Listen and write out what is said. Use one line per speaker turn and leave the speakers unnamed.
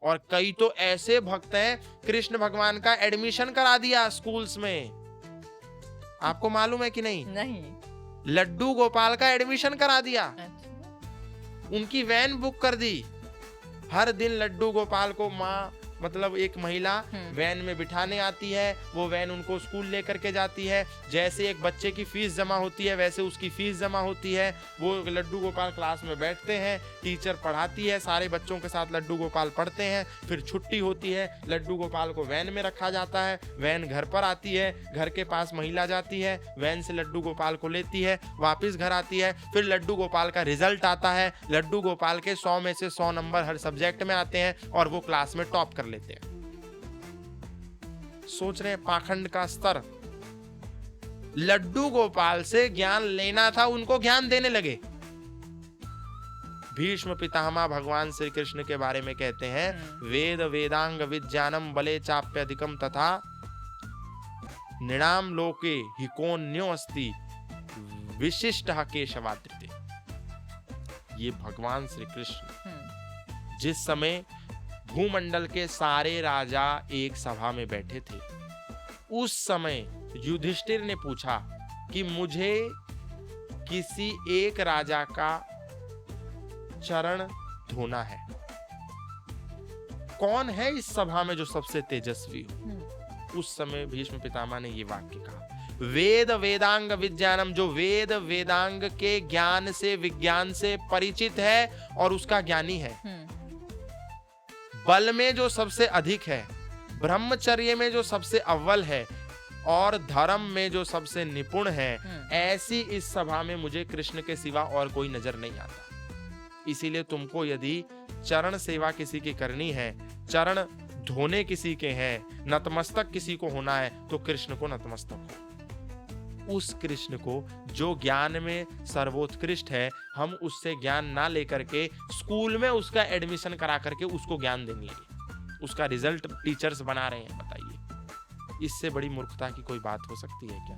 और कई तो ऐसे भक्त हैं, कृष्ण भगवान का एडमिशन करा दिया स्कूल्स में। आपको मालूम है कि नहीं?
नहीं।
लड्डू गोपाल का एडमिशन करा दिया,
अच्छा।
उनकी वैन बुक कर दी। हर दिन लड्डू गोपाल को माँ मतलब एक महिला वैन में बिठाने आती है, वो वैन उनको स्कूल लेकर के जाती है। जैसे एक बच्चे की फीस जमा होती है वैसे उसकी फीस जमा होती है। वो लड्डू गोपाल क्लास में बैठते हैं, टीचर पढ़ाती है, सारे बच्चों के साथ लड्डू गोपाल पढ़ते हैं। फिर छुट्टी होती है, लड्डू गोपाल को वैन में रखा जाता है, वैन घर पर आती है, घर के पास महिला जाती है, वैन से लड्डू गोपाल को लेती है, वापस घर आती है। फिर लड्डू गोपाल का रिजल्ट आता है, लड्डू गोपाल के 100 में से 100 नंबर हर सब्जेक्ट में आते हैं और वो क्लास में टॉप कर लेते हैं। सोच रहे हैं पाखंड का स्तर। लड्डू गोपाल से ज्ञान लेना था, उनको ज्ञान देने लगे। भीष्म पितामह भगवान श्री कृष्ण के बारे में कहते हैं, वेद वेदांग विज्ञानम बले चाप्यधिकम तथा निणाम लोके हिकोन्यो अस्ति विशिष्ट केशवाद्रिते। ये भगवान श्री कृष्ण जिस समय भूमंडल के सारे राजा एक सभा में बैठे थे, उस समय युधिष्ठिर ने पूछा कि मुझे किसी एक राजा का चरण धोना है। कौन है इस सभा में जो सबसे तेजस्वी हो? उस समय भीष्म पितामह ने ये वाक्य कहा, वेद वेदांग विज्ञानम, जो वेद वेदांग के ज्ञान से विज्ञान से परिचित है और उसका ज्ञानी है। बल में जो सबसे अधिक है, ब्रह्मचर्य में जो सबसे अव्वल है और धर्म में जो सबसे निपुण है, ऐसी इस सभा में मुझे कृष्ण के सिवा और कोई नजर नहीं आता। इसीलिए तुमको यदि चरण सेवा किसी की करनी है, चरण धोने किसी के हैं, नतमस्तक किसी को होना है, तो कृष्ण को नतमस्तक हो। उस कृष्ण को जो ज्ञान में सर्वोत्कृष्ट है, हम उससे ज्ञान ना लेकर के स्कूल में उसका एडमिशन करा करके उसको ज्ञान देने लगे, उसका रिजल्ट टीचर्स बना रहे हैं। बताइए, इससे बड़ी मूर्खता की कोई बात हो सकती है क्या?